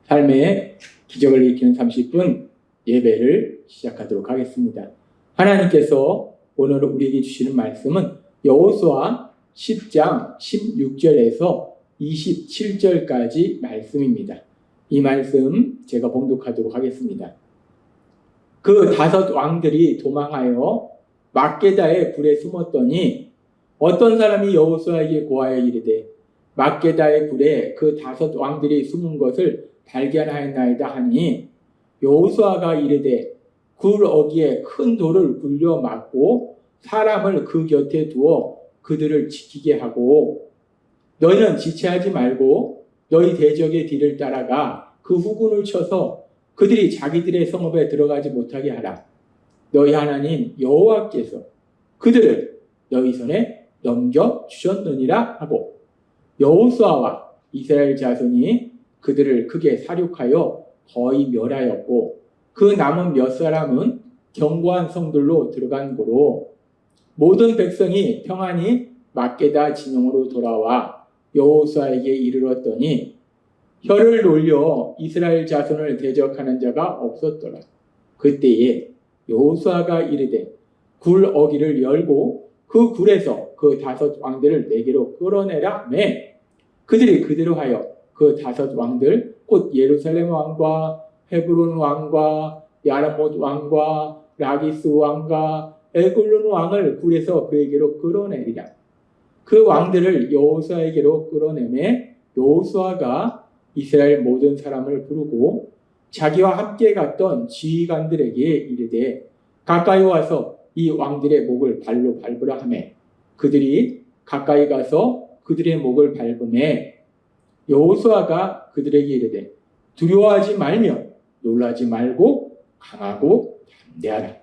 삶의 기적을 일으키는 30분 예배를 시작하도록 하겠습니다. 하나님께서 오늘 우리에게 주시는 말씀은 여호수아 10장 16절에서 27절까지 말씀입니다. 이 말씀 제가 봉독하도록 하겠습니다. 그 5 왕들이 도망하여 막게다의 굴에 숨었더니 어떤 사람이 여호수아에게 고하여 이르되 막게다의 굴에 그 5 왕들이 숨은 것을 발견하였나이다 하니 여호수아가 이르되 굴 어귀에 큰 돌을 굴려 막고 사람을 그 곁에 두어 그들을 지키게 하고 너희는 지체하지 말고 너희 대적의 뒤를 따라가 그 후군을 쳐서 그들이 자기들의 성읍에 들어가지 못하게 하라. 너희 하나님 여호와께서 그들을 너희 손에 넘겨주셨느니라 하고 여호수아와 이스라엘 자손이 그들을 크게 사륙하여 거의 멸하였고 그 남은 몇 사람은 견고한 성들로 들어간 고로 모든 백성이 평안히 막게다 진영으로 돌아와 여호수아에게 이르렀더니 혀를 놀려 이스라엘 자손을 대적하는 자가 없었더라. 그때에 여호수아가 이르되 굴 어귀를 열고 그 굴에서 그 5 왕들을 내게로 끌어내라 하매 그들이 그대로 하여 그 5 왕들 곧 예루살렘 왕과 헤브론 왕과 야르못 왕과 라기스 왕과 에글론 왕을 굴에서 그에게로 끌어내리라. 그 왕들을 여호수아에게로 끌어내매 여호수아가 이스라엘 모든 사람을 부르고 자기와 함께 갔던 지휘관들에게 이르되 가까이 와서 이 왕들의 목을 발로 밟으라 하매 그들이 가까이 가서 그들의 목을 밟으매 여호수아가 그들에게 이르되 두려워하지 말며 놀라지 말고 강하고 담대하라.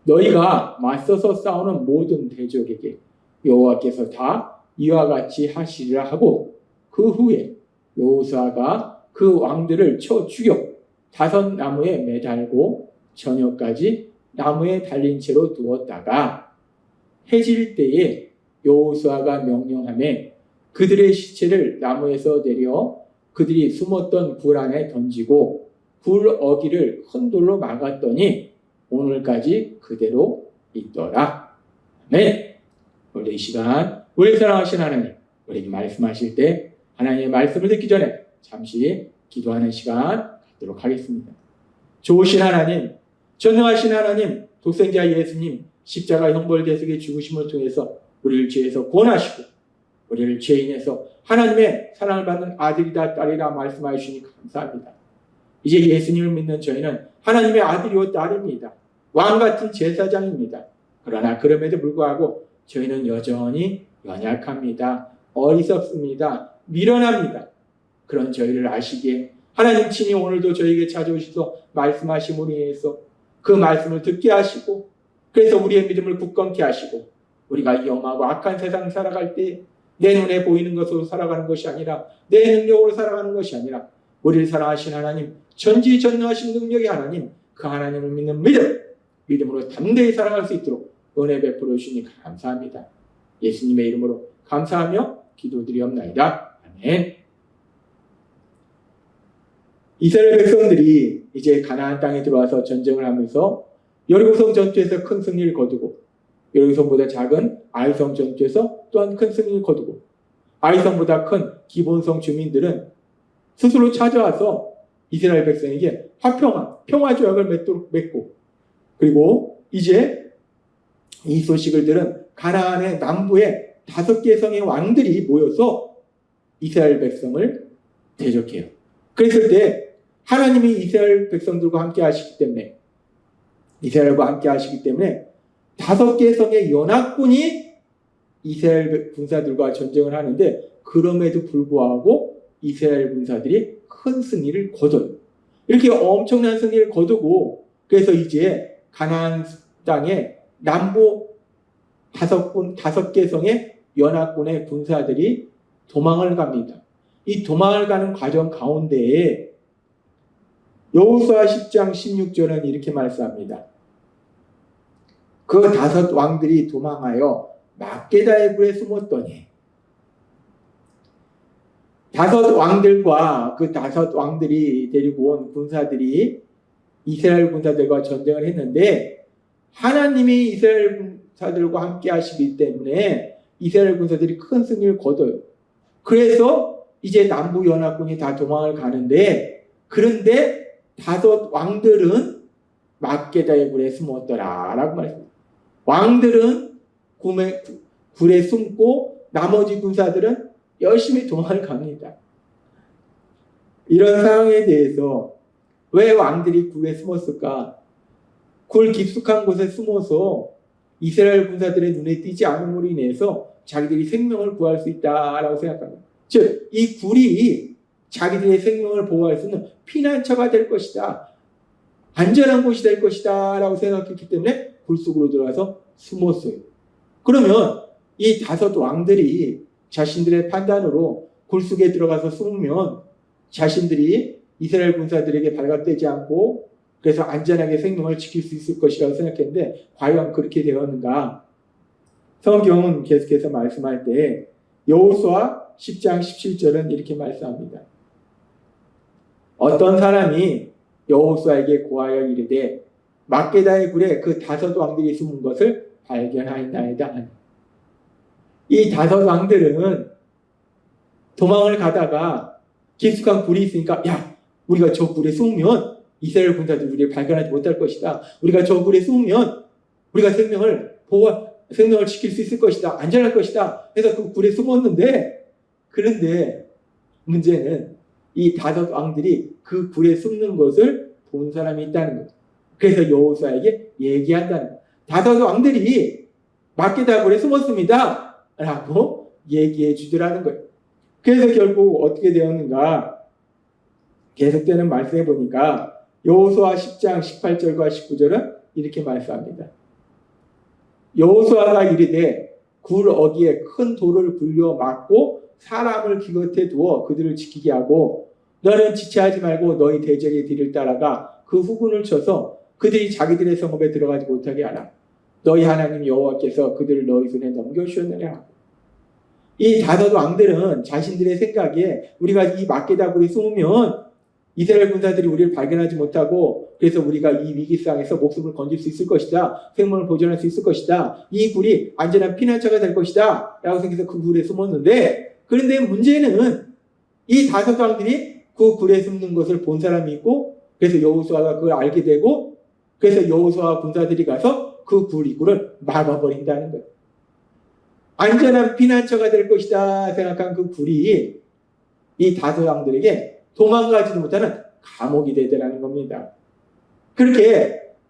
너희가 맞서서 싸우는 모든 대적에게 여호와께서 다 이와 같이 하시리라 하고 그 후에 여호수아가 그 왕들을 쳐 죽여 5 나무에 매달고 저녁까지 나무에 달린 채로 두었다가 해질 때에 여호수아가 명령하매 그들의 시체를 나무에서 내려 그들이 숨었던 굴 안에 던지고 굴 어귀를 큰 돌로 막았더니 오늘까지 그대로 있더라. 네. 오늘 이 시간 우리 사랑하신 하나님 우리에게 말씀하실 때 하나님의 말씀을 듣기 전에 잠시 기도하는 시간 갖도록 하겠습니다. 좋으신 하나님, 전능하신 하나님, 독생자 예수님 십자가 형벌대속의 죽으심을 통해서 우리를 죄에서 구원하시고 우리를 죄인에서 하나님의 사랑을 받는 아들이다 딸이다 말씀하여 주시니 감사합니다. 이제 예수님을 믿는 저희는 하나님의 아들이요 딸입니다. 왕같은 제사장입니다. 그러나 그럼에도 불구하고 저희는 여전히 연약합니다. 어리석습니다. 미련합니다. 그런 저희를 아시기에 하나님 친히 오늘도 저희에게 찾아오셔서 말씀하심으로 인해서 그 말씀을 듣게 하시고 그래서 우리의 믿음을 굳건케 하시고 우리가 이 엄하고 악한 세상 살아갈 때 내 눈에 보이는 것으로 살아가는 것이 아니라 내 능력으로 살아가는 것이 아니라 우리를 사랑하신 하나님 전지전능하신 능력의 하나님 그 하나님을 믿는 믿음으로 담대히 살아갈 수 있도록 은혜 베풀어 주시니 감사합니다. 예수님의 이름으로 감사하며 기도드리옵나이다. 아멘. 이스라엘 백성들이 이제 가나안 땅에 들어와서 전쟁을 하면서 여리고성 전투에서 큰 승리를 거두고 여리고성보다 작은 아이성 전투에서 또한 큰 승리를 거두고 아이성보다 큰 기본성 주민들은 스스로 찾아와서 이스라엘 백성에게 평화 조약을 맺고 그리고 이제 이 소식을 들은 가나안의 남부에 5개 성의 왕들이 모여서 이스라엘 백성을 대적해요. 그랬을 때 하나님이 이스라엘 백성들과 함께 하시기 때문에 이스라엘과 함께 하시기 때문에 5개 성의 연합군이 이스라엘 군사들과 전쟁을 하는데 그럼에도 불구하고 이스라엘 군사들이 큰 승리를 거둬요. 이렇게 엄청난 승리를 거두고 그래서 이제 가나안 땅에 남부 5개 성의 연합군의 군사들이 도망을 갑니다. 이 도망을 가는 과정 가운데에 여호수아 10장 16절은 이렇게 말씀합니다. 그 5 왕들이 도망하여 막게다의 굴에 숨었더니 다섯 왕들과 그 다섯 왕들이 데리고 온 군사들이 이스라엘 군사들과 전쟁을 했는데 하나님이 이스라엘 군사들과 함께 하시기 때문에 이스라엘 군사들이 큰 승리를 거둬요. 그래서 이제 남부 연합군이 다 도망을 가는데 그런데 다섯 왕들은 막게다의 굴에 숨었더라 라고 말했습니다. 왕들은 굴에 숨고 나머지 군사들은 열심히 도망을 갑니다. 이런 상황에 대해서 왜 왕들이 굴에 숨었을까? 굴 깊숙한 곳에 숨어서 이스라엘 군사들의 눈에 띄지 않음으로 인해서 자기들이 생명을 구할 수 있다라고 생각합니다. 즉, 이 굴이 자기들의 생명을 보호할 수 있는 피난처가 될 것이다. 안전한 곳이 될 것이다 라고 생각했기 때문에 굴 속으로 들어가서 숨었어요. 그러면 이 다섯 왕들이 자신들의 판단으로 굴 속에 들어가서 숨으면 자신들이 이스라엘 군사들에게 발각되지 않고 그래서 안전하게 생명을 지킬 수 있을 것이라고 생각했는데 과연 그렇게 되었는가? 성경은 계속해서 말씀할 때 여호수아 10장 17절은 이렇게 말씀합니다. 어떤 사람이 여호수아에게 고하여 이르되 막게다의 굴에 그 다섯 왕들이 숨은 것을 발견하였나이다. 이 다섯 왕들은 도망을 가다가 깊숙한 굴이 있으니까 야, 우리가 저 굴에 숨으면 이스라엘 군사들이 우리를 발견하지 못할 것이다. 우리가 저 굴에 숨으면 우리가 생명을 지킬 수 있을 것이다. 안전할 것이다. 그래서 그 굴에 숨었는데 그런데 문제는 이 다섯 왕들이 그 굴에 숨는 것을 본 사람이 있다는 거예요. 그래서 여호수아에게 얘기한다는 거예요. 다섯 왕들이 막게다 굴에 숨었습니다. 라고 얘기해 주더라는 거예요. 그래서 결국 어떻게 되었는가? 계속되는 말씀해 보니까 여호수아 10장 18절과 19절은 이렇게 말씀합니다. 여호수아가 이르되 굴 어귀에 큰 돌을 굴려 막고 사람을 기껏해 두어 그들을 지키게 하고 너는 지체하지 말고 너희 대적의 뒤를 따라가 그 후군을 쳐서 그들이 자기들의 성읍에 들어가지 못하게 하라. 너희 하나님 여호와께서 그들을 너희 손에 넘겨주셨느냐. 이 다섯 왕들은 자신들의 생각에 우리가 이 막게다 굴에 숨으면 이스라엘 군사들이 우리를 발견하지 못하고 그래서 우리가 이 위기상에서 목숨을 건질 수 있을 것이다. 생명을 보존할 수 있을 것이다. 이 굴이 안전한 피난처가 될 것이다. 라고 생각해서 그 굴에 숨었는데 그런데 문제는 이 다섯 왕들이 그 굴에 숨는 것을 본 사람이 있고 그래서 여호수아가 그걸 알게 되고 그래서 여호수아 군사들이 가서 그 굴 입구를 막아버린다는 거예요. 안전한 피난처가 될 것이다 생각한 그 굴이 이 다섯 왕들에게 도망가지도 못하는 감옥이 되더라는 겁니다.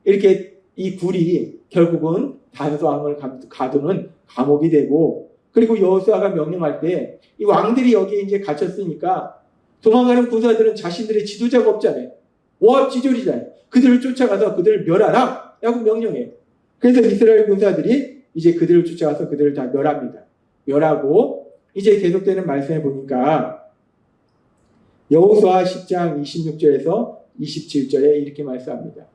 이렇게 이 굴이 결국은 다섯 왕을 가두는 감옥이 되고 그리고 여호수아가 명령할 때 이 왕들이 여기에 이제 갇혔으니까 도망가는 군사들은 자신들의 지도자가 없잖아요. 오합지졸이잖아요. 그들을 쫓아가서 그들을 멸하라 라고 명령해요. 그래서 이스라엘 군사들이 이제 그들을 쫓아가서 그들을 다 멸합니다. 멸하고 이제 계속되는 말씀에 보니까 여호수아 10장 26절에서 27절에 이렇게 말씀합니다.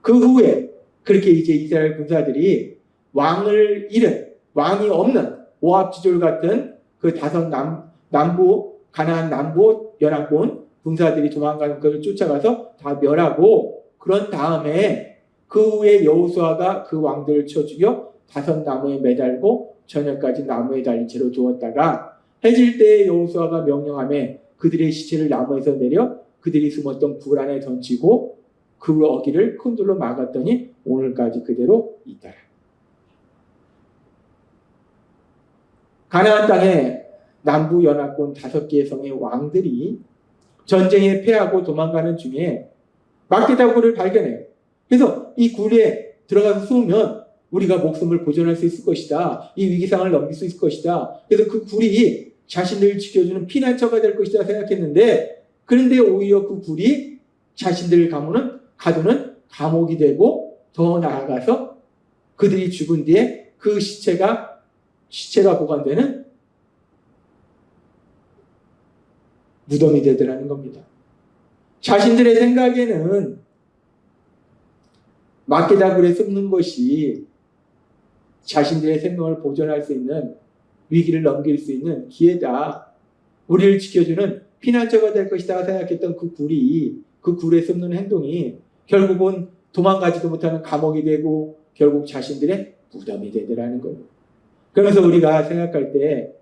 그 후에 그렇게 이제 이스라엘 군사들이 왕을 잃은 왕이 없는 오합지졸 같은 그 다섯 가나안 남부 연합군 군사들이 도망가는 것을 쫓아가서 다 멸하고 그런 다음에 그 후에 여호수아가 그 왕들을 쳐 죽여 다섯 나무에 매달고 저녁까지 나무에 달린 채로 두었다가 해질 때에 여호수아가 명령하며 그들의 시체를 나무에서 내려 그들이 숨었던 굴 안에 던지고 그 어귀를 큰 돌로 막았더니 오늘까지 그대로 있더라. 가나안 땅에 남부 연합군 5개의 성의 왕들이 전쟁에 패하고 도망가는 중에 막게다 굴을 발견해요. 그래서 이 굴에 들어가서 숨으면 우리가 목숨을 보존할 수 있을 것이다. 이 위기상을 넘길 수 있을 것이다. 그래서 그 굴이 자신들을 지켜주는 피난처가 될 것이다 생각했는데 그런데 오히려 그 굴이 자신들을 가두는 감옥이 되고 더 나아가서 그들이 죽은 뒤에 그 시체가 보관되는 무덤이 되더라는 겁니다. 자신들의 생각에는 막게다 굴에 숨는 것이 자신들의 생명을 보존할 수 있는 위기를 넘길 수 있는 기회다. 우리를 지켜주는 피난처가 될 것이다 생각했던 그 굴에 숨는 행동이 결국은 도망가지도 못하는 감옥이 되고 결국 자신들의 무덤이 되더라는 거예요. 그러면서 우리가 생각할 때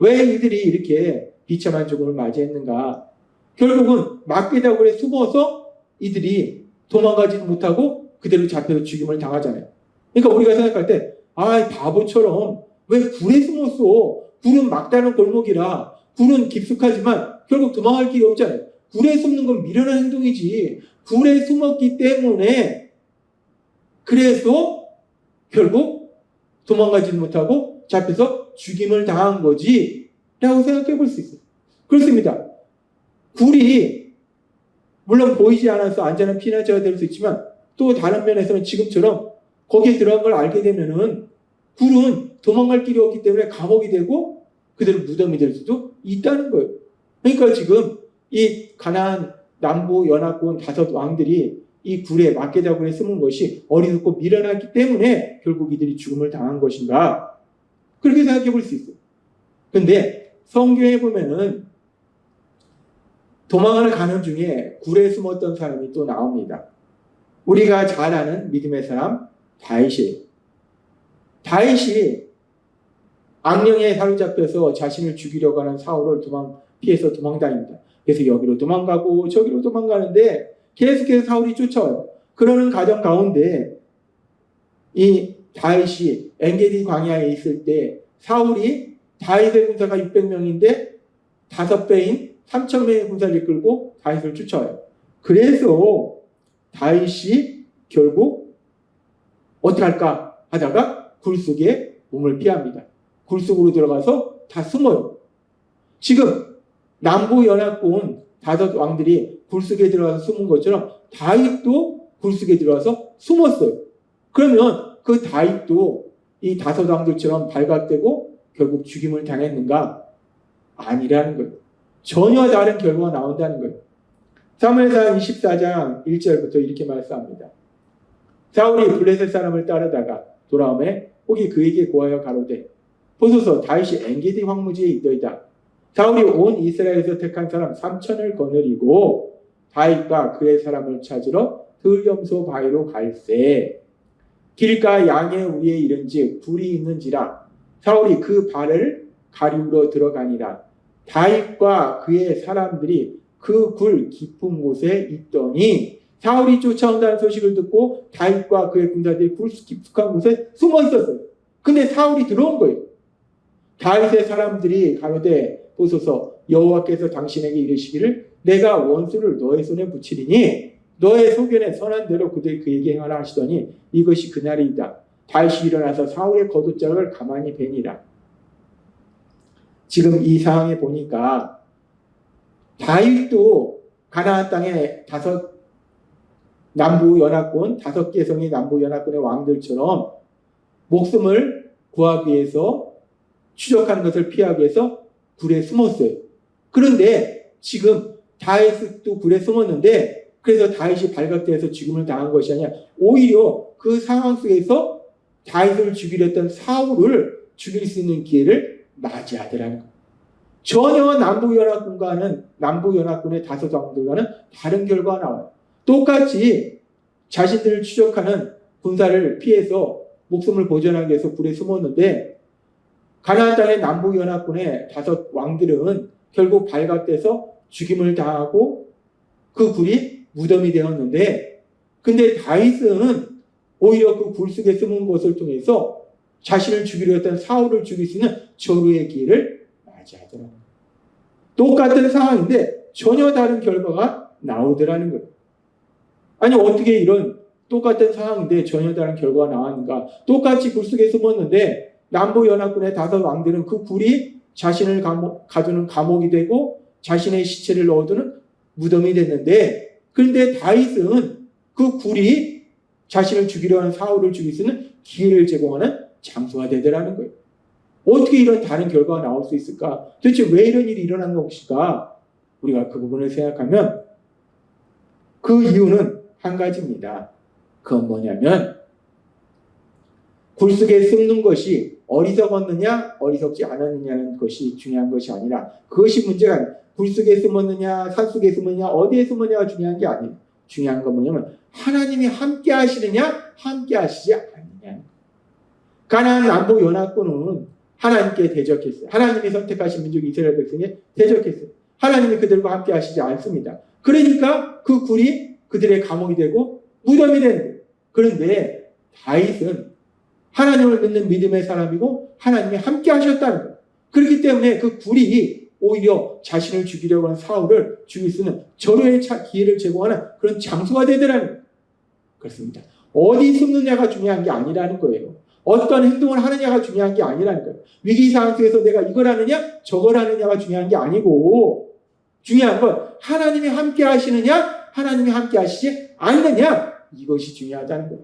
왜 이들이 이렇게 비참한 죽음을 맞이했는가? 결국은 막대다굴에 숨어서 이들이 도망가지 못하고 그대로 잡혀서 죽임을 당하잖아요. 그러니까 우리가 생각할 때 바보처럼 왜 굴에 숨었어? 굴은 막다른 골목이라 굴은 깊숙하지만 결국 도망갈 길이 없잖아요. 굴에 숨는 건 미련한 행동이지. 굴에 숨었기 때문에 그래서 결국 도망가지 못하고 잡혀서 죽임을 당한 거지 라고 생각해 볼 수 있어요. 그렇습니다. 굴이 물론 보이지 않아서 안전한 피난처가 될 수 있지만 또 다른 면에서는 지금처럼 거기에 들어간 걸 알게 되면은 굴은 도망갈 길이 없기 때문에 감옥이 되고 그대로 무덤이 될 수도 있다는 거예요. 그러니까 지금 이 가나안 남부 연합군 5 왕들이 이 굴에 막대다굴에 숨은 것이 어리석고 미련하기 때문에 결국 이들이 죽음을 당한 것인가? 그렇게 생각해 볼 수 있어요. 근데 성경에 보면은 도망을 가는 중에 굴에 숨었던 사람이 또 나옵니다. 우리가 잘 아는 믿음의 사람 다윗이 악령에 사로잡혀서 자신을 죽이려고 하는 사울을 피해서 도망다닙니다. 그래서 여기로 도망가고 저기로 도망가는데 계속해서 사울이 쫓아와요. 그러는 과정 가운데 이 다윗이 엔게디 광야에 있을 때 사울이 다윗의 군사가 600명인데 5배인 3,000명의 군사를 이끌고 다윗을 쫓아와요. 그래서 다윗이 결국 어떻게 할까 하다가 굴 속에 몸을 피합니다. 굴 속으로 들어가서 다 숨어요. 지금 남부연합군 5 왕들이 굴 속에 들어가서 숨은 것처럼 다윗도 굴 속에 들어가서 숨었어요. 그러면 그 다윗도 이 5 왕들처럼 발각되고 결국 죽임을 당했는가? 아니라는 거예요. 전혀 다른 결과가 나온다는 거예요. 사무엘상 24장 1절부터 이렇게 말씀합니다. 사울이 블레셋 사람을 따르다가 돌아오매 혹이 그에게 고하여 가로되 보소서 다윗이 엔게디 황무지에 있더이다. 사울이 온 이스라엘에서 택한 사람 3,000을 거느리고 다윗과 그의 사람을 찾으러 들염소 바위로 갈새 길가 양의 위에 이른즉 불이 있는지라 사울이 그 발을 가리우러 들어가니라. 다윗과 그의 사람들이 그 굴 깊은 곳에 있더니 사울이 쫓아온다는 소식을 듣고 다윗과 그의 군사들이 굴 깊숙한 곳에 숨어 있었어요. 근데 사울이 들어온 거예요. 다윗의 사람들이 가로되 보소서 여호와께서 당신에게 이르시기를 내가 원수를 너의 손에 붙이리니 너의 소견에 선한 대로 그에게 행하라 하시더니 이것이 그날이다. 다윗이 일어나서 사울의 겉옷자락을 가만히 베니라. 지금 이 상황에 보니까 다윗도 가나안 땅에 5 남부연합군 5개 성의 남부연합군의 왕들처럼 목숨을 구하기 위해서 추적하는 것을 피하기 위해서 굴에 숨었어요. 그런데 지금 다윗도 굴에 숨었는데 그래서 다윗이 발각되어서 죽임을 당한 것이 아니라 오히려 그 상황 속에서 다윗을 죽이려 했던 사울을 죽일 수 있는 기회를 맞이하더라는 거예요. 전혀 남부연합군의 5 왕들과는 다른 결과가 나와요. 똑같이 자신들을 추적하는 군사를 피해서 목숨을 보존하기 위해서 굴에 숨었는데 가나안 땅의 남부연합군의 5 왕들은 결국 발각돼서 죽임을 당하고 그 굴이 무덤이 되었는데 근데 다윗은 오히려 그 굴 속에 숨은 것을 통해서 자신을 죽이려 했던 사울을 죽일 수 있는 절호의 기회를 맞이하더라고요. 똑같은 상황인데 전혀 다른 결과가 나오더라는 거예요. 아니 어떻게 이런 똑같은 상황인데 전혀 다른 결과가 나왔는가? 똑같이 굴 속에 숨었는데 남부연합군의 5 왕들은 그 굴이 자신을 가두는 감옥이 되고 자신의 시체를 넣어두는 무덤이 됐는데 그런데 다윗은 그 굴이 자신을 죽이려 하는 사울을 죽일 수 있는 기회를 제공하는 장소가 되더라는 거예요. 어떻게 이런 다른 결과가 나올 수 있을까? 도대체 왜 이런 일이 일어난 것일까? 우리가 그 부분을 생각하면 그 이유는 한 가지입니다. 그건 뭐냐면 굴속에 숨는 것이 어리석었느냐 어리석지 않았느냐는 것이 중요한 것이 아니라, 그것이 문제가 아니라 굴속에 숨었느냐 산속에 숨었느냐 어디에 숨었느냐가 중요한 게 아니에요. 중요한 건 뭐냐면 하나님이 함께 하시느냐 함께 하시지 않느냐. 가나안 남북 연합군은 하나님께 대적했어요. 하나님이 선택하신 민족 이스라엘 백성에 대적했어요. 하나님이 그들과 함께 하시지 않습니다. 그러니까 그 굴이 그들의 감옥이 되고 무덤이 되는 거예요. 그런데 다윗은 하나님을 믿는 믿음의 사람이고 하나님이 함께 하셨다는 거예요. 그렇기 때문에 그 굴이 오히려 자신을 죽이려고 하는 사울을 죽일 수 있는 절호의 기회를 제공하는 그런 장소가 되더라는 거예요. 그렇습니다. 어디 숨느냐가 중요한 게 아니라는 거예요. 어떤 행동을 하느냐가 중요한 게 아니라는 거예요. 위기 상황 속에서 내가 이걸 하느냐 저걸 하느냐가 중요한 게 아니고, 중요한 건 하나님이 함께 하시느냐 하나님이 함께 하시지 않느냐, 이것이 중요하다는 거예요.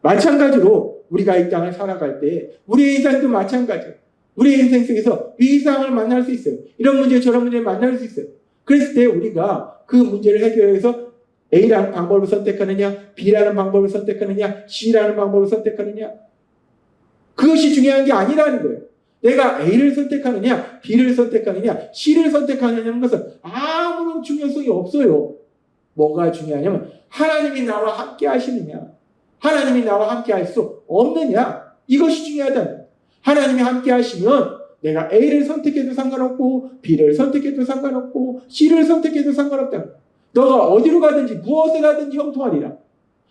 마찬가지로 우리가 이 땅을 살아갈 때 우리의 인생도 마찬가지예요. 우리의 인생 속에서 위기 상황을 만날 수 있어요. 이런 문제 저런 문제를 만날 수 있어요. 그랬을 때 우리가 그 문제를 해결해서 A라는 방법을 선택하느냐 B라는 방법을 선택하느냐 C라는 방법을 선택하느냐, 그것이 중요한 게 아니라는 거예요. 내가 A를 선택하느냐 B를 선택하느냐 C를 선택하느냐는 것은 아무런 중요성이 없어요. 뭐가 중요하냐면 하나님이 나와 함께 하시느냐 하나님이 나와 함께 할 수 없느냐, 이것이 중요하다는 거예요. 하나님이 함께 하시면 내가 A를 선택해도 상관없고 B를 선택해도 상관없고 C를 선택해도 상관없다는 거예요. 너가 어디로 가든지 무엇을 하든지 형통하리라.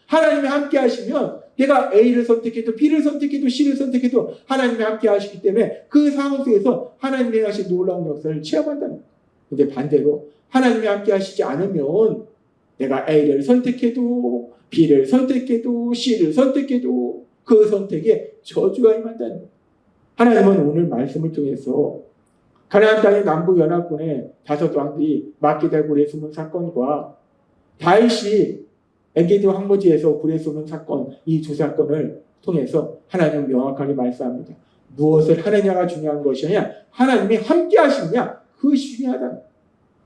하나님이 함께 하시면 내가 A를 선택해도 B를 선택해도 C를 선택해도 하나님이 함께 하시기 때문에 그 상황 속에서 하나님이 하신 놀라운 역사를 체험한다는 거예요. 근데 반대로 하나님이 함께 하시지 않으면 내가 A를 선택해도 B를 선택해도 C를 선택해도 그 선택에 저주가 임한다는 거예요. 하나님은 오늘 말씀을 통해서 가나안 땅의 남부 연합군의 5왕들이 막게다 굴에 숨은 사건과 다윗이 엔게디 황무지에서 굴에 숨은 사건, 이 두 사건을 통해서 하나님은 명확하게 말씀합니다. 무엇을 하느냐가 중요한 것이 아니라 하나님이 함께 하시느냐, 그것이 중요하다.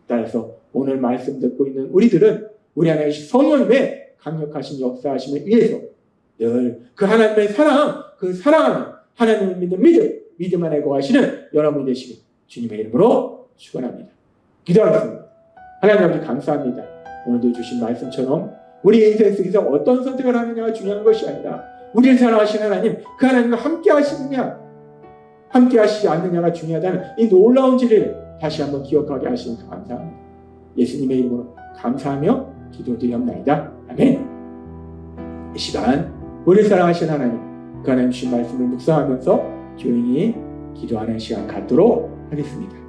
따라서 오늘 말씀 듣고 있는 우리들은 우리 안에 성령님의 강력하신 역사하심을 위해서 늘 그 하나님의 사랑, 그 사랑하는 하나님을 믿는 믿음 안에 거하시는 여러분이 되시길 주님의 이름으로 축원합니다. 기도하겠습니다. 하나님 아버지 감사합니다. 오늘도 주신 말씀처럼 우리 인생 속에서 어떤 선택을 하느냐가 중요한 것이 아니라 우리를 사랑하시는 하나님, 그 하나님과 함께 하시느냐 함께 하시지 않느냐가 중요하다는 이 놀라운 진리를 다시 한번 기억하게 하시니까 감사합니다. 예수님의 이름으로 감사하며 기도드리옵나이다. 아멘. 이 시간 우리를 사랑하시는 하나님, 그 하나님 주신 말씀을 묵상하면서 조용히 기도하는 시간 갖도록 하겠습니다.